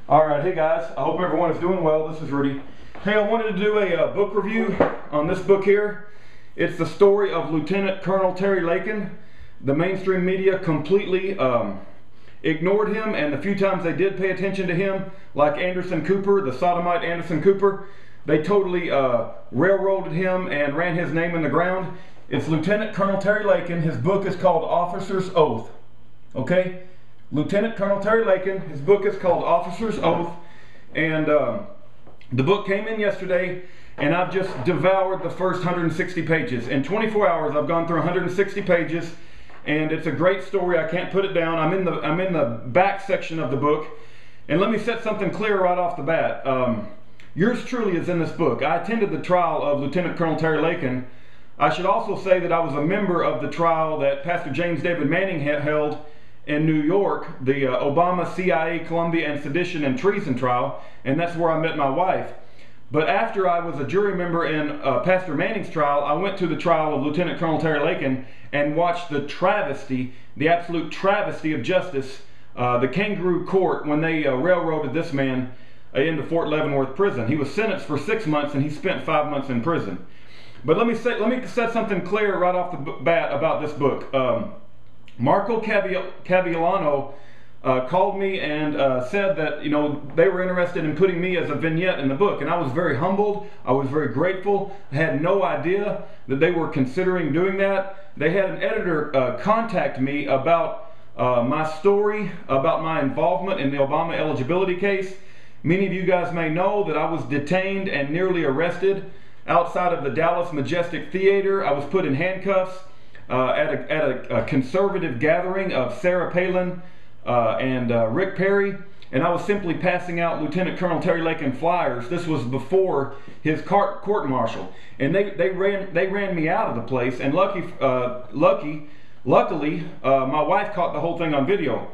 Alright, hey guys, I hope everyone is doing well. This is Rudy. Hey, I wanted to do a book review on this book here. It's the story of Lieutenant Colonel Terry Lakin. The mainstream media completely ignored him, and the few times they did pay attention to him, like Anderson Cooper, the sodomite Anderson Cooper, they totally railroaded him and ran his name in the ground. It's Lieutenant Colonel Terry Lakin. His book is called Officer's Oath. Okay? Lieutenant Colonel Terry Lakin, his book is called Officer's Oath, and the book came in yesterday, and I've just devoured the first 160 pages. In 24 hours, I've gone through 160 pages, and it's a great story. I can't put it down. I'm in the back section of the book, and let me set something clear right off the bat. Yours truly is in this book. I attended the trial of Lieutenant Colonel Terry Lakin. I should also say that I was a member of the trial that Pastor James David Manning held in New York, the Obama, CIA, Columbia, and Sedition and Treason trial, and that's where I met my wife. But after I was a jury member in Pastor Manning's trial, I went to the trial of Lieutenant Colonel Terry Lakin and watched the travesty, the absolute travesty of justice, the kangaroo court, when they railroaded this man into Fort Leavenworth prison. He was sentenced for 6 months and he spent 5 months in prison. But let me set something clear right off the bat about this book. Marco Cavallano called me and said that, you know, they were interested in putting me as a vignette in the book, and I was very humbled. I was very grateful. I had no idea that they were considering doing that. They had an editor contact me about my story, about my involvement in the Obama eligibility case. Many of you guys may know that I was detained and nearly arrested outside of the Dallas Majestic Theater. I was put in handcuffs at a conservative gathering of Sarah Palin and Rick Perry, and I was simply passing out Lieutenant Colonel Terry Lakin flyers. This was before his court-martial, and they ran me out of the place. And luckily, my wife caught the whole thing on video.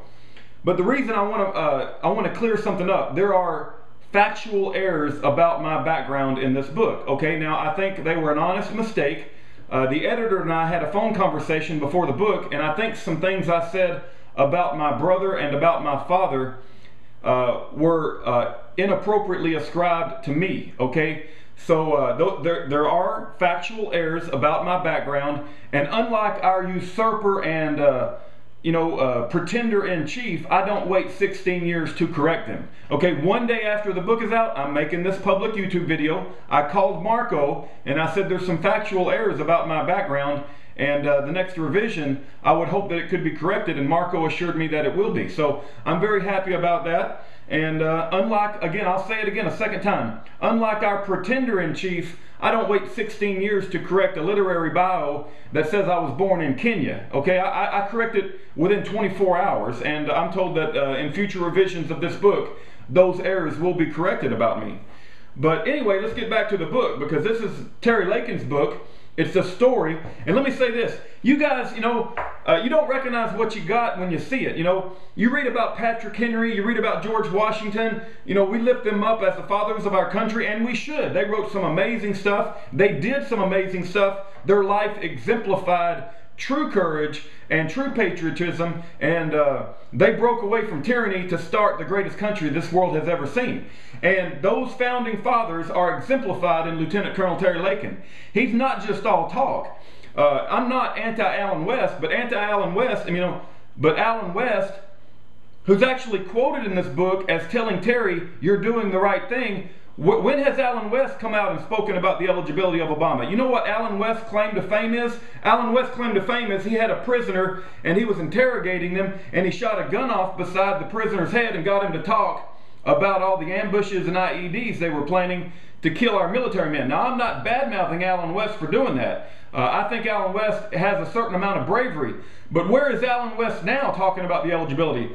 But the reason I want to clear something up, there are factual errors about my background in this book. Okay, now I think they were an honest mistake. The editor and I had a phone conversation before the book, and I think some things I said about my brother and about my father were inappropriately ascribed to me. Okay, so there are factual errors about my background, and unlike our usurper and pretender-in-chief, I don't wait 16 years to correct them. Okay, one day after the book is out, I'm making this public YouTube video. I called Marco and I said there's some factual errors about my background, and the next revision, I would hope that it could be corrected, and Marco assured me that it will be. So I'm very happy about that. And unlike, again, I'll say it again a second time, unlike our pretender-in-chief, I don't wait 16 years to correct a literary bio that says I was born in Kenya. Okay, I correct it within 24 hours, and I'm told that in future revisions of this book, those errors will be corrected about me. But anyway, let's get back to the book, because this is Terry Lakin's book. It's a story, and let me say this. You guys, you don't recognize what you got when you see it. You read about Patrick Henry, you read about George Washington. We lift them up as the fathers of our country, and we should. They wrote some amazing stuff. They did some amazing stuff. Their life exemplified true courage and true patriotism, and they broke away from tyranny to start the greatest country this world has ever seen. And those founding fathers are exemplified in Lieutenant Colonel Terry Lakin. He's not just all talk. I'm not anti-Allen West, but Allen West, who's actually quoted in this book as telling Terry, you're doing the right thing. When has Allen West come out and spoken about the eligibility of Obama? You know what Allen West's claim to fame is? Allen West's claim to fame is he had a prisoner and he was interrogating them, and he shot a gun off beside the prisoner's head and got him to talk about all the ambushes and IEDs they were planning to kill our military men. Now, I'm not bad-mouthing Allen West for doing that. I think Allen West has a certain amount of bravery. But where is Allen West now talking about the eligibility?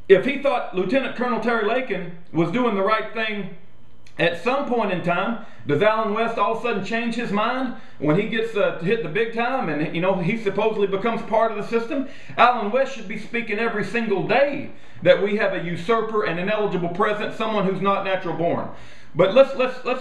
If he thought Lieutenant Colonel Terry Lakin was doing the right thing at some point in time, does Allen West all of a sudden change his mind when he gets to hit the big time and he supposedly becomes part of the system? Allen West should be speaking every single day that we have a usurper and ineligible president, someone who's not natural born. But let's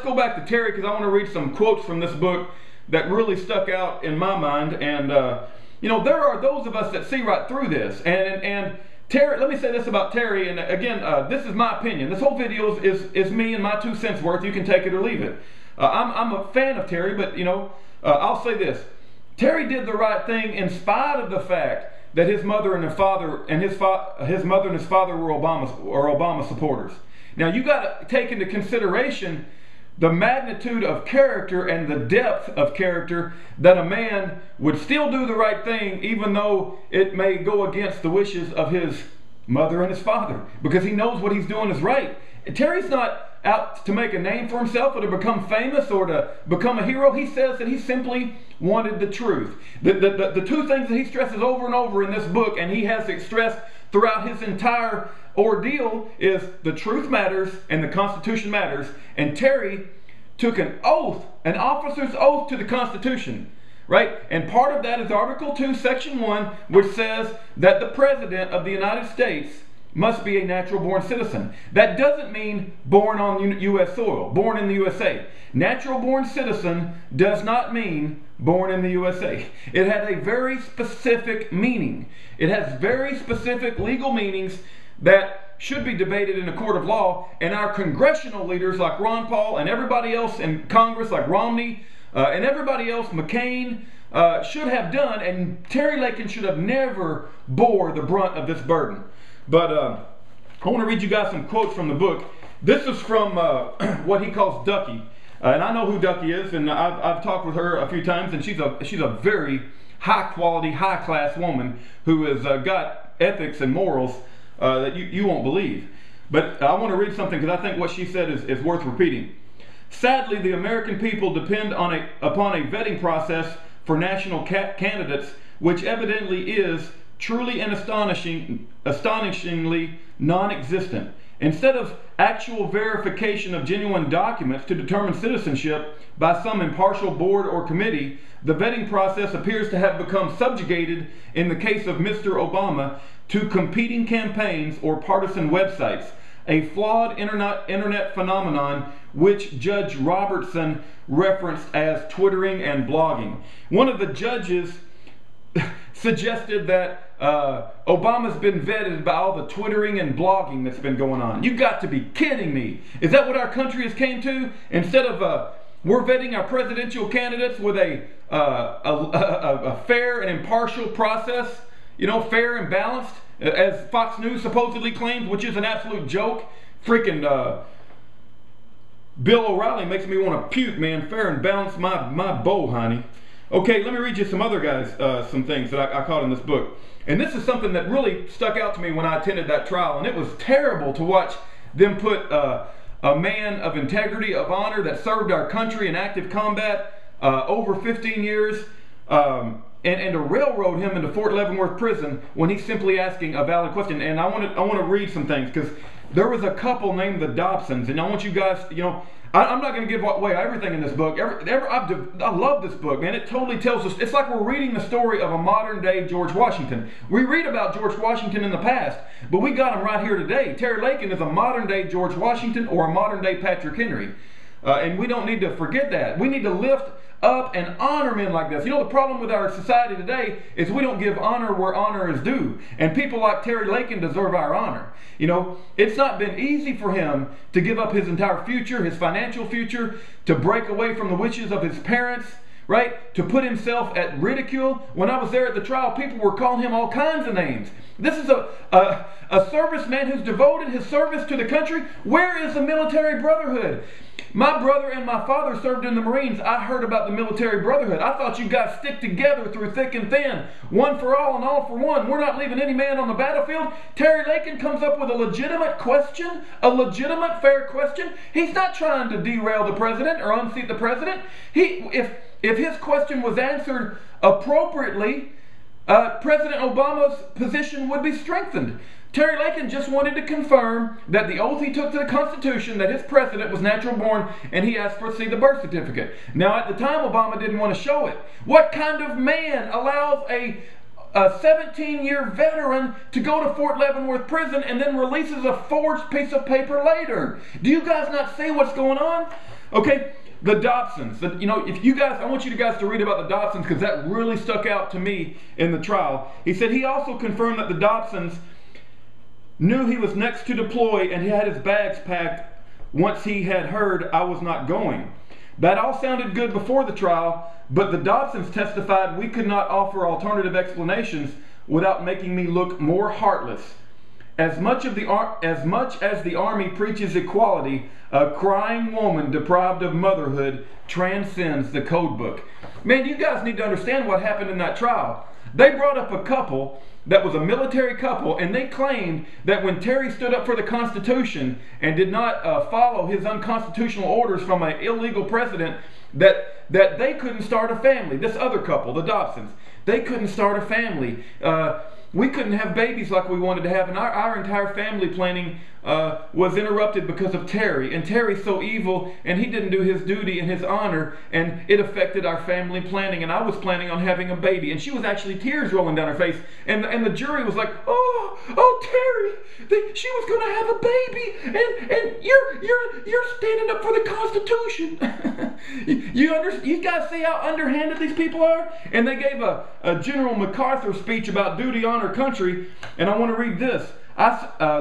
go back to Terry, because I want to read some quotes from this book that really stuck out in my mind. And there are those of us that see right through this, and Terry, let me say this about Terry, and again, this is my opinion. This whole video is me and my 2 cents worth. You can take it or leave it. I'm a fan of Terry, but you know, I'll say this. Terry did the right thing in spite of the fact that his mother and his father were Obama supporters. Now you got to take into consideration the magnitude of character and the depth of character that a man would still do the right thing even though it may go against the wishes of his mother and his father, because he knows what he's doing is right. Terry's not out to make a name for himself or to become famous or to become a hero. He says that he simply wanted the truth. The 2 things that he stresses over and over in this book, and he has it stressed throughout his entire ordeal, is the truth matters and the Constitution matters. And Terry took an oath, an officer's oath to the Constitution, right? And part of that is Article 2, Section 1, which says that the President of the United States must be a natural-born citizen. That doesn't mean born on U.S. soil, born in the USA. Natural-born citizen does not mean born in the USA. It has a very specific meaning. It has very specific legal meanings that should be debated in a court of law, and our congressional leaders like Ron Paul and everybody else in Congress like Romney and everybody else, McCain, should have done, and Terry Lakin should have never bore the brunt of this burden. But I want to read you guys some quotes from the book. This is from what he calls Ducky. And I know who Ducky is, and I've talked with her a few times, and she's a very high-quality, high-class woman who has got ethics and morals that you won't believe. But I want to read something because I think what she said is worth repeating. Sadly, the American people depend upon a vetting process for national candidates, which evidently is truly and astonishingly non-existent. Instead of actual verification of genuine documents to determine citizenship by some impartial board or committee, the vetting process appears to have become subjugated, in the case of Mr. Obama, to competing campaigns or partisan websites, a flawed internet phenomenon which Judge Robertson referenced as twittering and blogging. One of the judges suggested that Obama's been vetted by all the twittering and blogging that's been going on. You got to be kidding me. Is that what our country has came to? Instead of we're vetting our presidential candidates with a fair and impartial process, you know, fair and balanced, as Fox News supposedly claims, which is an absolute joke. Freaking Bill O'Reilly makes me want to puke, man. Fair and balanced my bowl, honey. Okay, let me read you some other guys, some things that I caught in this book. And this is something that really stuck out to me when I attended that trial. And it was terrible to watch them put a man of integrity, of honor, that served our country in active combat over 15 years, and to railroad him into Fort Leavenworth prison when he's simply asking a valid question. And I want to read some things, because there was a couple named the Dobsons, and I want you guys, you know, I'm not going to give away everything in this book. I love this book, man. It totally tells us. It's like we're reading the story of a modern-day George Washington. We read about George Washington in the past, but we got him right here today. Terry Lakin is a modern-day George Washington or a modern-day Patrick Henry. And we don't need to forget that. We need to lift up and honor men like this. You know, the problem with our society today is we don't give honor where honor is due. And people like Terry Lakin deserve our honor. You know, it's not been easy for him to give up his entire future, his financial future, to break away from the wishes of his parents, right? To put himself at ridicule. When I was there at the trial, people were calling him all kinds of names. This is a serviceman who's devoted his service to the country. Where is the military brotherhood? My brother and my father served in the Marines. I heard about the military brotherhood. I thought you guys stick together through thick and thin. One for all and all for one. We're not leaving any man on the battlefield. Terry Lakin comes up with a legitimate question, a legitimate, fair question. He's not trying to derail the president or unseat the president. If his question was answered appropriately, President Obama's position would be strengthened. Terry Lakin just wanted to confirm that the oath he took to the Constitution, that his president was natural born, and he asked for, see, the birth certificate. Now, at the time, Obama didn't want to show it. What kind of man allows a 17-year veteran to go to Fort Leavenworth prison and then releases a forged piece of paper later? Do you guys not see what's going on? Okay. The Dobsons, you know, if you guys, I want you guys to read about the Dobsons, because that really stuck out to me in the trial. He said he also confirmed that the Dobsons knew he was next to deploy, and he had his bags packed once he had heard I was not going. That all sounded good before the trial, but the Dobsons testified we could not offer alternative explanations without making me look more heartless. As much as the Army preaches equality, a crying woman deprived of motherhood transcends the code book. Man, you guys need to understand what happened in that trial. They brought up a couple that was a military couple, and they claimed that when Terry stood up for the Constitution and did not follow his unconstitutional orders from an illegal president, that they couldn't start a family. This other couple, the Dobsons, they couldn't start a family. We couldn't have babies like we wanted to have, and our entire family planning was interrupted because of Terry. And Terry's so evil, and he didn't do his duty and his honor, and it affected our family planning. And I was planning on having a baby, and she was actually tears rolling down her face. And the jury was like, "Oh, Terry, she was going to have a baby, and you're standing up for the Constitution." You guys see how underhanded these people are? And they gave a General MacArthur speech about duty, honor, country, and I want to read this.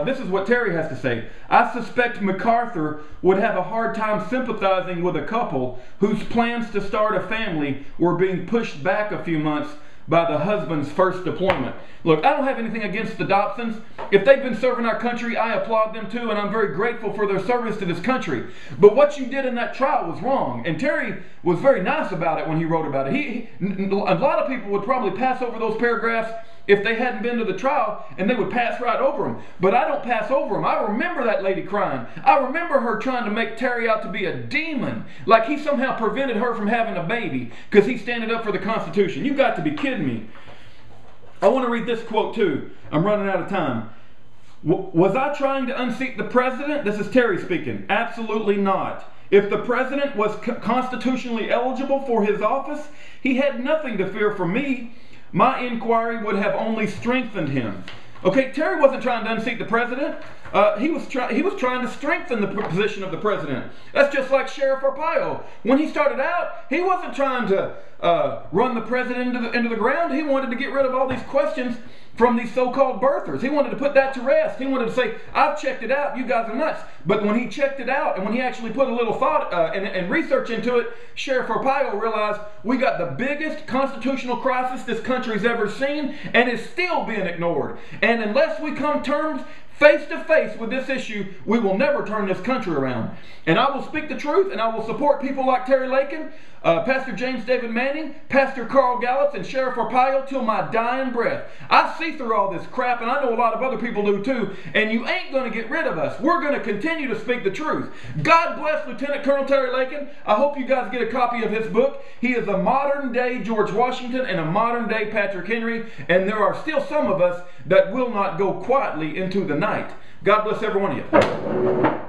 This is what Terry has to say. I suspect MacArthur would have a hard time sympathizing with a couple whose plans to start a family were being pushed back a few months by the husband's first deployment. Look, I don't have anything against the Dobsons. If they've been serving our country, I applaud them too, and I'm very grateful for their service to this country. But what you did in that trial was wrong, and Terry was very nice about it when he wrote about it. A lot of people would probably pass over those paragraphs if they hadn't been to the trial, and they would pass right over them. But I don't pass over them. I remember that lady crying. I remember her trying to make Terry out to be a demon, like he somehow prevented her from having a baby because he standing up for the Constitution. You got to be kidding me. I want to read this quote too. I'm running out of time. Was I trying to unseat the president? This is Terry speaking. Absolutely not. If the president was constitutionally eligible for his office, he had nothing to fear from me. My inquiry would have only strengthened him. Okay, Terry wasn't trying to unseat the president. He was trying to strengthen the position of the president. That's just like Sheriff Arpaio. When he started out, he wasn't trying to run the president into the ground. He wanted to get rid of all these questions from these so-called birthers. He wanted to put that to rest. He wanted to say, I've checked it out, you guys are nuts. But when he checked it out, and when he actually put a little thought and research into it, Sheriff Arpaio realized we got the biggest constitutional crisis this country's ever seen, and it's still being ignored. And unless we come terms face to face with this issue, we will never turn this country around. And I will speak the truth, and I will support people like Terry Lakin, Pastor James David Manning, Pastor Carl Gallups, and Sheriff Arpaio till my dying breath. I see through all this crap, and I know a lot of other people do too, and you ain't going to get rid of us. We're going to continue to speak the truth. God bless Lieutenant Colonel Terry Lakin. I hope you guys get a copy of his book. He is a modern day George Washington and a modern day Patrick Henry, and there are still some of us that will not go quietly into the night. God bless every one of you.